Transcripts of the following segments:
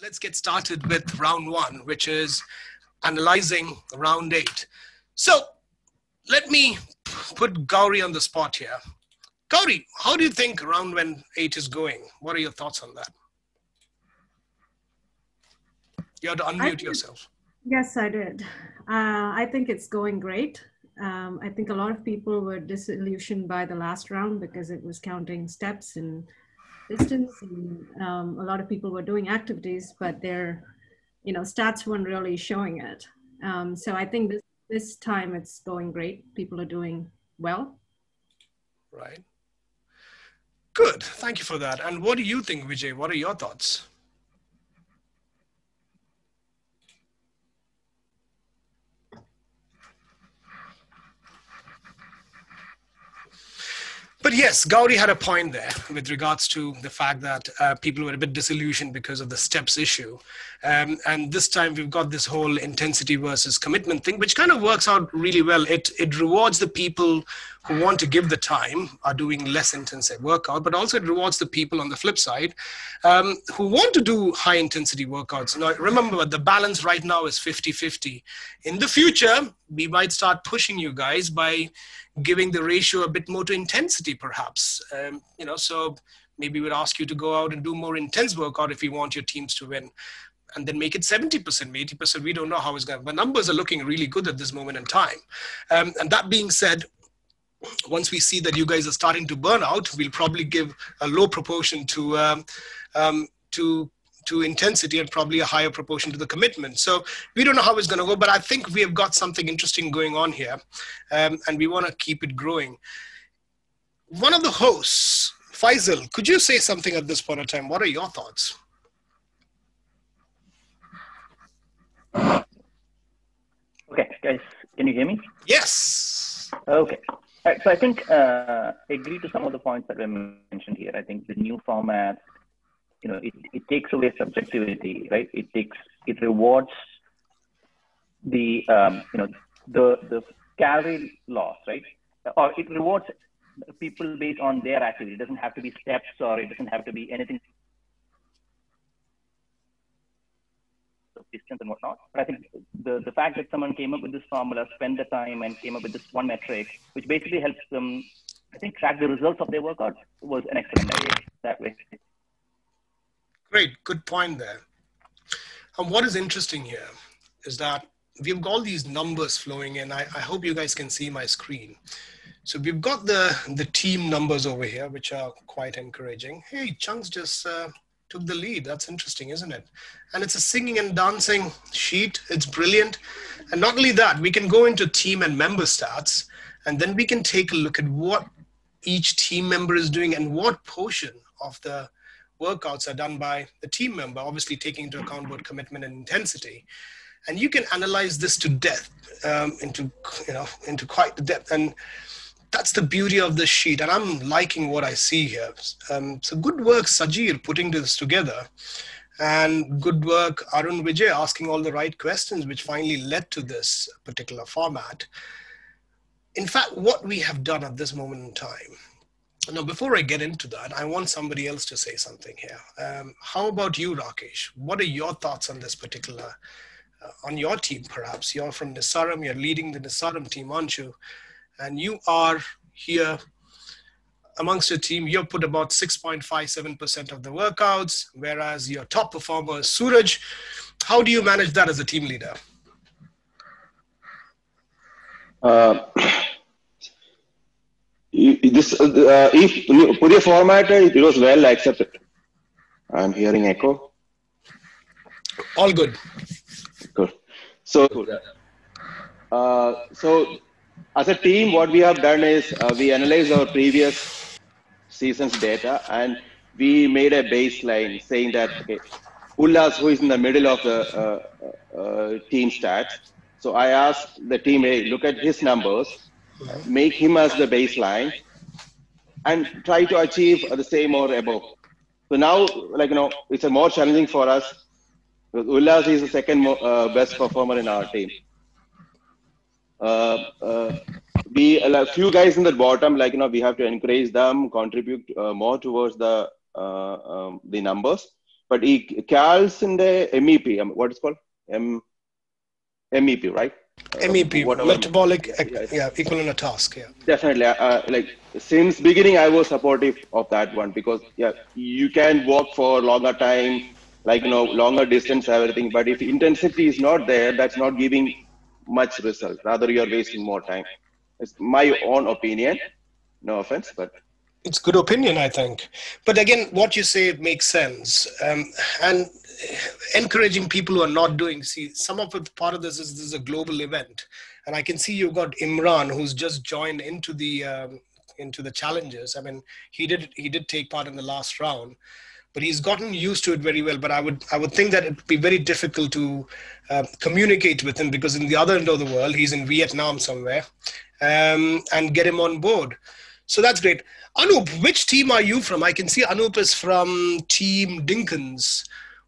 Let's get started with round one, which is analyzing round eight. So let me put Gauri on the spot here. Gauri, how do you think round eight is going? What are your thoughts on that? You have to unmute yourself. Yes, I did. I think it's going great. I think a lot of people were disillusioned by the last round because it was counting steps and distance, and a lot of people were doing activities, but their, stats weren't really showing it. So I think this time it's going great. People are doing well. Right. Good. Thank you for that. And what do you think, Vijay? What are your thoughts? But yes, Gauri had a point there with regards to the fact that people were a bit disillusioned because of the steps issue. And this time we've got this whole intensity versus commitment thing, which kind of works out really well. It rewards the people who want to give the time, are doing less intensive workout, but also it rewards the people on the flip side who want to do high intensity workouts. Now, remember, the balance right now is 50-50. In the future, we might start pushing you guys by giving the ratio a bit more to intensity, perhaps. So maybe we'd ask you to go out and do more intense workout if you want your teams to win. And then make it 70%, 80%. We don't know how it's going to, but numbers are looking really good at this moment in time. And that being said, once we see that you guys are starting to burn out, we'll probably give a low proportion to intensity and probably a higher proportion to the commitment. So we don't know how it's going to go, but I think we have got something interesting going on here, and we want to keep it growing. One of the hosts, Faisal, could you say something at this point in time? What are your thoughts? Okay, guys, can you hear me? Yes. Okay. All right, so I think I agree to some of the points that were mentioned here. I think the new format, it takes away subjectivity, right? It rewards the the calorie loss, right? Or it rewards people based on their activity. It doesn't have to be steps, or it doesn't have to be anything distance and whatnot. But I think the fact that someone came up with this formula, spent the time and came up with this one metric, which basically helps them, I think, track the results of their workout, was an excellent idea that way. Great, good point there. And what is interesting here is that we've got all these numbers flowing in. I hope you guys can see my screen. So we've got the team numbers over here, which are quite encouraging. Hey, Chunks just took the lead. That's interesting, isn't it? And it's a singing and dancing sheet. It's brilliant. And not only that, we can go into team and member stats, and then we can take a look at what each team member is doing and what portion of the workouts are done by the team member, obviously taking into account both commitment and intensity. And you can analyze this to depth, into quite the depth. And that's the beauty of this sheet. And I'm liking what I see here. So good work, Sajir, putting this together. And good work, Arun Vijay, asking all the right questions, which finally led to this particular format. In fact, what we have done at this moment in time. Now, before I get into that, I want somebody else to say something here. How about you, Rakesh? What are your thoughts on this particular, on your team, perhaps? You're from Nisaram, you're leading the Nisaram team, aren't you? And you are here amongst your team. You've put about 6.57% of the workouts, whereas your top performer is Suraj. How do you manage that as a team leader? If put a format, it was well accepted. I'm hearing echo. All good. Good. So as a team, what we have done is we analyzed our previous season's data and we made a baseline saying that, okay, Ullas, who is in the middle of the team stats. So I asked the team, hey, look at his numbers, make him as the baseline and try to achieve the same or above. So now, it's a more challenging for us. Ullas is the second best performer in our team. We a few guys in the bottom, we have to encourage them, contribute more towards the numbers. but he calls in the MEP. What is called MEP, right? MEP, Whatever. metabolic, Yeah, yeah, equivalent a task. Yeah. definitely. Like since beginning, I was supportive of that one because yeah, you can walk for longer time, like longer distance, everything. But if intensity is not there, that's not giving much result. Rather, you are wasting more time. It's my own opinion. No offense, but It's good opinion, I think. But again, what you say makes sense. And encouraging people who are not doing, see, some of it, part of this is a global event. And I can see you've got Imran, who's just joined into the challenges. I mean, he did take part in the last round, but he's gotten used to it very well. But I would think that it would be very difficult to communicate with him because in the other end of the world, he's in Vietnam somewhere, and get him on board. So that's great. Anup, which team are you from? I can see Anup is from Team Dinkins.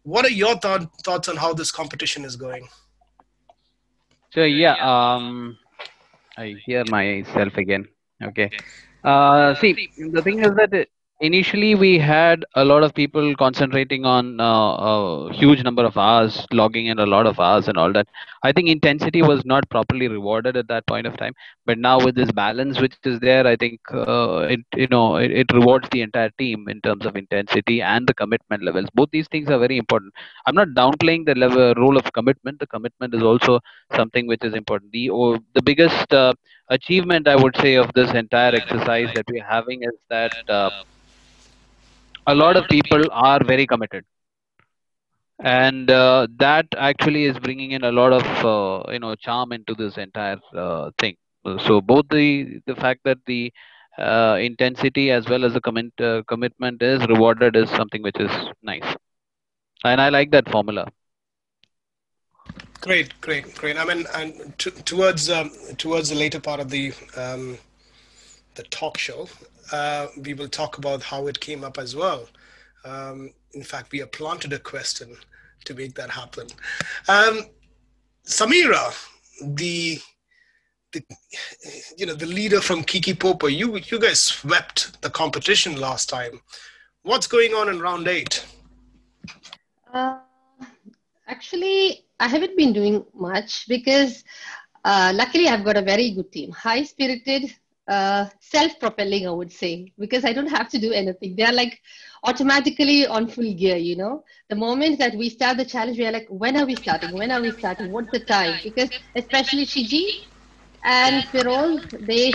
What are your thoughts on how this competition is going? So yeah, I hear myself again. Okay. See, the thing is that initially we had a lot of people concentrating on a huge number of hours, logging in a lot of hours and all that. I think intensity was not properly rewarded at that point of time. But now with this balance which is there, I think it rewards the entire team in terms of intensity and the commitment levels. Both these things are very important. I'm not downplaying the role of commitment. The commitment is also something which is important. The biggest achievement I would say of this entire exercise that we're having is that a lot of people are very committed, and that actually is bringing in a lot of charm into this entire thing. So both the fact that the intensity as well as the commitment is rewarded is something which is nice, and I like that formula. Great, great, great. I mean, and towards the later part of the talk show, we will talk about how it came up as well. In fact, we have planted a question to make that happen. Um, Samira, the the the leader from Kiki Popo, you guys swept the competition last time. What's going on in round 8? Uh, Actually, I haven't been doing much because luckily I've got a very good team, high spirited, self propelling, I would say, because I don't have to do anything. They're like automatically on full gear, you know. The moment that we start the challenge, we are like, when are we starting? When are we starting? What's the time? Because especially Shiji and Firol, they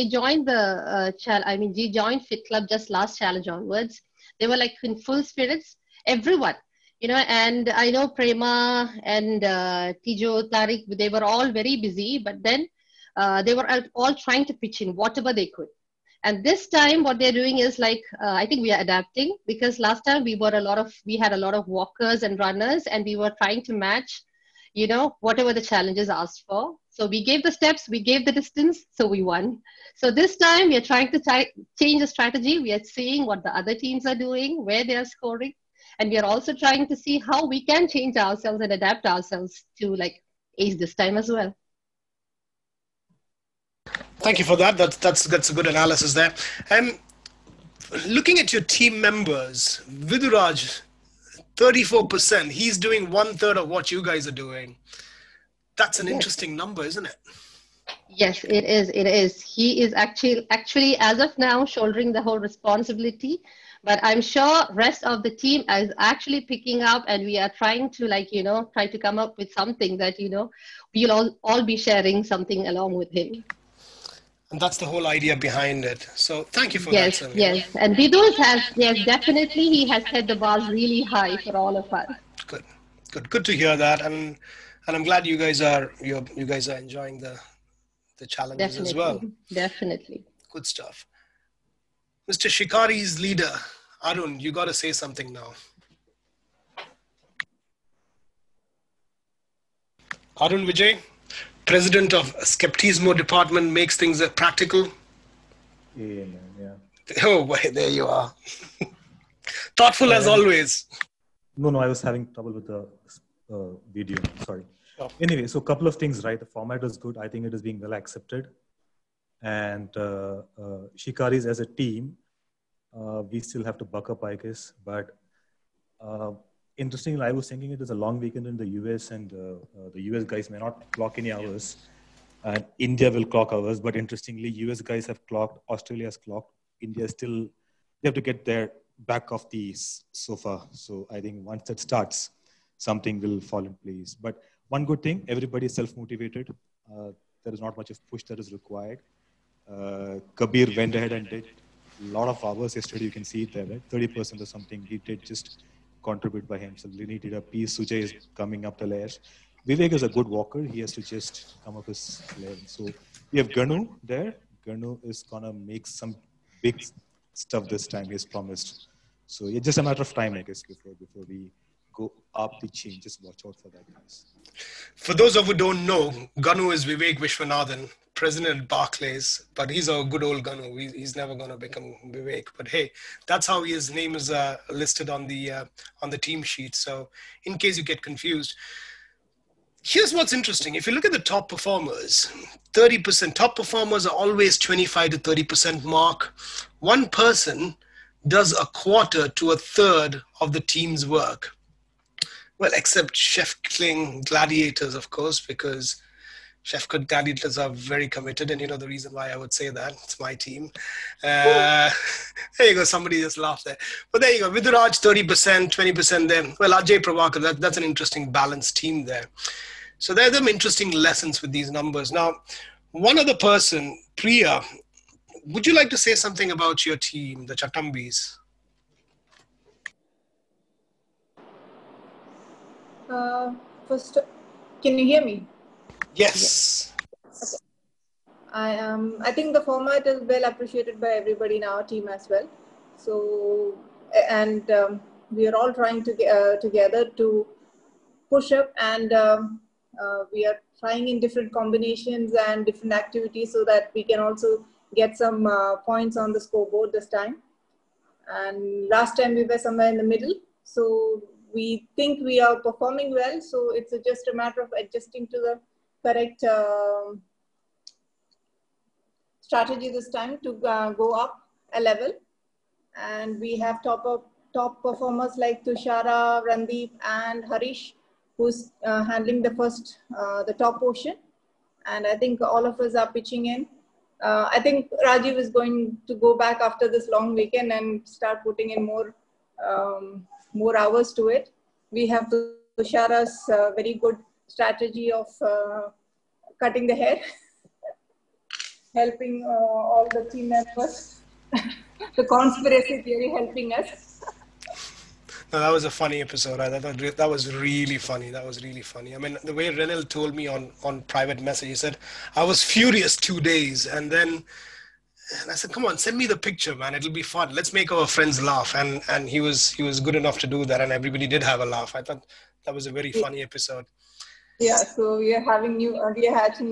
joined the I mean, G joined Fit Club just last challenge onwards. They were like in full spirits, everyone, you know, and I know Prema and Tijo, Tariq, they were all very busy, but then they were all trying to pitch in whatever they could. And this time, what they're doing is like, I think we are adapting because last time we had a lot of walkers and runners, and we were trying to match, you know, whatever the challenges asked for. So we gave the steps, we gave the distance, so we won. So this time we are trying to change the strategy. We are seeing what the other teams are doing, where they are scoring, and we are also trying to see how we can change ourselves and adapt ourselves to like ace this time as well. Thank you for that. That's a good analysis there. Um, Looking at your team members, Viduraj, 34%. He's doing 1/3 of what you guys are doing. That's an Yes. interesting number, isn't it? Yes, it is. It is. He is actually as of now shouldering the whole responsibility, but I'm sure rest of the team is actually picking up, and we are trying to like try to come up with something that we'll all be sharing something along with him. And that's the whole idea behind it. So thank you for that, Yes, Samir. yes, and Vidus has yes definitely he has set the bars really high for all of us. Good, good to hear that, and I'm glad you guys are enjoying the challenges as well. Definitely, definitely. Good stuff. Mr. Shikari's leader, Arun, you got to say something now. Arun Vijay, president of Skeptismo department, makes things practical. Yeah, man, yeah. Oh, boy, there you are. Thoughtful as always. No, I was having trouble with the video. Sorry. Sure. Anyway, so a couple of things, right? The format is good. I think it is being well accepted. And Shikaris as a team, we still have to buck up, I guess. But Interestingly, I was thinking it is a long weekend in the US, and the US guys may not clock any hours, and India will clock hours. But interestingly, US guys have clocked, Australia has clocked, India still, they have to get their back of the sofa. So I think once that starts, something will fall in place. But one good thing, everybody is self-motivated. There is not much of push that is required. Kabir went ahead and did a lot of hours yesterday. You can see it there, right? 30% or something he did just contribute by himself. Lini did a piece. Sujay is coming up the layers. Vivek is a good walker. He has to just come up his layer. So we have Ganu there. Ganu is gonna make some big stuff this time. He's promised. So it's just a matter of time, I guess, before we go up the chain. Just watch out for that, guys. For those of you who don't know, Ganu is Vivek Vishwanathan, president at Barclays, but he's a good old Ganu. He's never going to become Vivek. But hey, that's how his name is listed on the team sheet. So in case you get confused, here's what's interesting. If you look at the top performers, 30%, top performers are always 25 to 30% mark. One person does a quarter to a third of the team's work. Well, except Chef Kling Gladiators, of course, because Chef Gladiators are very committed. And you know the reason why I would say that. It's my team. There you go. Somebody just laughed there. But there you go. Viduraj, 30%, 20% there. Well, Ajay Pravakar, that's an interesting balanced team there. So there are some interesting lessons with these numbers. Now, one other person, Priya, would you like to say something about your team, the Chatambies? First, can you hear me? Yes. Okay. I think the format is well appreciated by everybody in our team as well. So, and we are all trying to together to push up, and we are trying in different combinations and different activities so that we can also get some points on the scoreboard this time. And last time we were somewhere in the middle. So we think we are performing well. So it's just a matter of adjusting to the correct strategy this time to go up a level. And we have top performers like Tushara, Randeep, and Harish, who's handling the top portion. And I think all of us are pitching in. I think Rajiv is going to go back after this long weekend and start putting in more hours to it. We have Tushara's very good strategy of cutting the hair, helping all the team members. The conspiracy theory helping us. No, that was a funny episode. I thought that was really funny. That was really funny. I mean, the way Renel told me on private message, he said, I was furious 2 days. And I said, come on, send me the picture, man. It'll be fun. Let's make our friends laugh. And he was good enough to do that. And everybody did have a laugh. I thought that was a very funny episode. Yeah, so we are hatching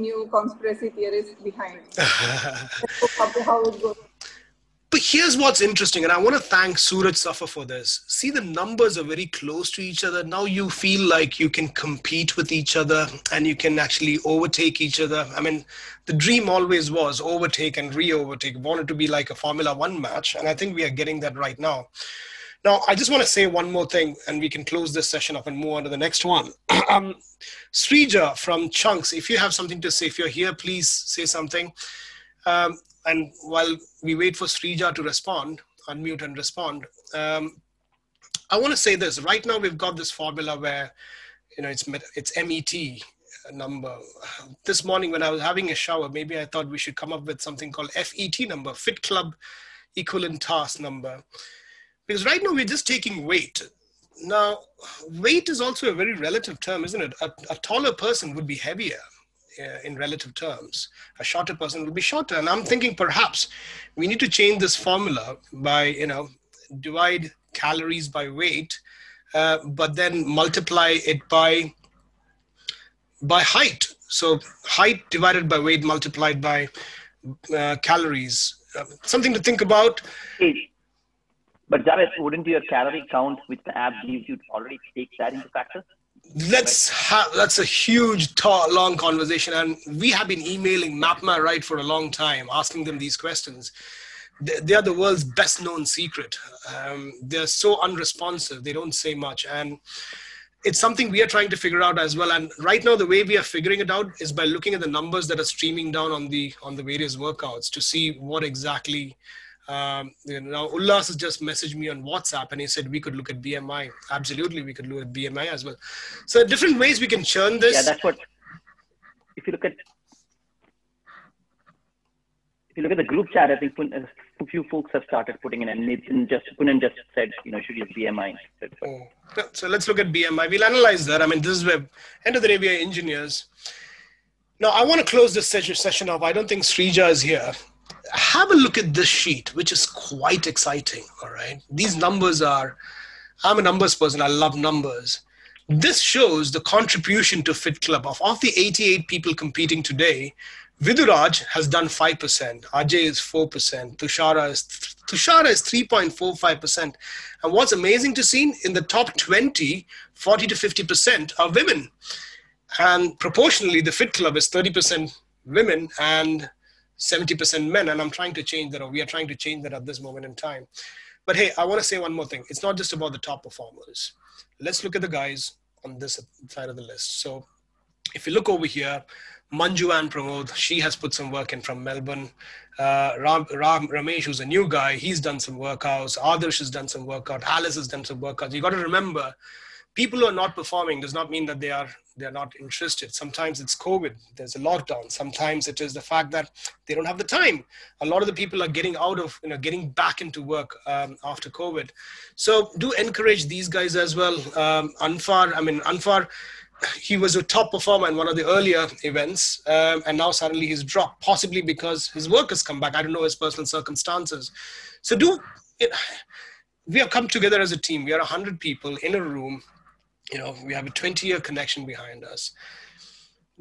new conspiracy theories behind. How it goes. But here's what's interesting, and I want to thank Suraj Safa for this. See, the numbers are very close to each other. Now you feel like you can compete with each other and you can actually overtake each other. I mean, the dream always was overtake and re-overtake. Wanted to be like a Formula One match, and I think we are getting that right now. Now, I just want to say one more thing, and we can close this session up and move on to the next one. Srija from Chunks, if you have something to say, if you're here, please say something. And while we wait for Srija to respond, unmute and respond, I want to say this. Right now, we've got this formula where, you know, it's MET number. This morning when I was having a shower, maybe I thought we should come up with something called FET number, Fit Club Equivalent Task number. Because right now we're just taking weight. Now, weight is also a very relative term, isn't it? A taller person would be heavier in relative terms. A shorter person will be shorter. And I'm thinking perhaps we need to change this formula by, you know, divide calories by weight, but then multiply it by height. So height divided by weight multiplied by calories. Something to think about. But Javed, wouldn't your calorie count which the app gives you already take that into factor? That's a huge, long conversation. And we have been emailing MapMa Right for a long time, asking them these questions. they are the world's best known secret. They're so unresponsive. They don't say much. And it's something we are trying to figure out as well. And right now, the way we are figuring it out is by looking at the numbers that are streaming down on the various workouts to see what exactly. Now, Ullas has just messaged me on WhatsApp and he said we could look at BMI. Absolutely, we could look at BMI as well. So different ways we can churn this. Yeah, that's what. If you look at the group chat, I think a few folks have started putting in, and Punan just said, should use BMI. So let's look at BMI. We'll analyze that. I mean, this is where, end of the day, we are engineers. Now, I want to close this session off. I don't think Srija is here. Have a look at this sheet, which is quite exciting, all right? These numbers are, I'm a numbers person. I love numbers. This shows the contribution to Fit Club. Of the 88 people competing today, Viduraj has done 5%, Ajay is 4%, Tushara is 3.45%. And what's amazing to see, in the top 20, 40 to 50% are women. And proportionally, the Fit Club is 30% women and 70% men. And I'm trying to change that, or we are trying to change that at this moment in time. But hey, I want to say one more thing. It's not just about the top performers. Let's look at the guys on this side of the list. So if you look over here, Manju and Pramod, she has put some work in from Melbourne. Ramesh, who's a new guy, he's done some workouts. Adarsh has done some workout. Alice has done some workouts. You got to remember, people who are not performing does not mean that they are not interested. Sometimes it's COVID. There's a lockdown. Sometimes it is the fact that they don't have the time. A lot of the people are getting getting back into work after COVID. So do encourage these guys as well. Anfar, he was a top performer in one of the earlier events, and now suddenly he's dropped, possibly because his work has come back. I don't know his personal circumstances. So we have come together as a team. We are 100 people in a room. We have a 20-year connection behind us.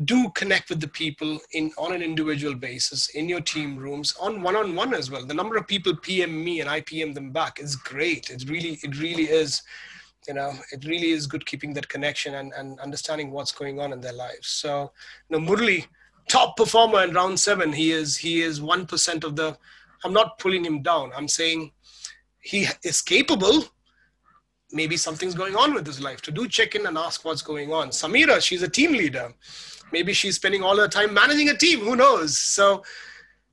Do connect with the people on an individual basis, in your team rooms, on one-on-one as well. The number of people PM me and I PM them back is great. It really is. It really is good keeping that connection and understanding what's going on in their lives. So, Murli, top performer in round 7. He is 1% of the. I'm not pulling him down. I'm saying he is capable. Maybe something's going on with his life. To do check in and ask what's going on. Samira, she's a team leader. Maybe she's spending all her time managing a team. Who knows? So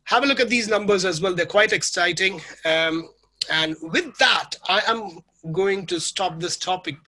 have a look at these numbers as well. They're quite exciting. And with that, I am going to stop this topic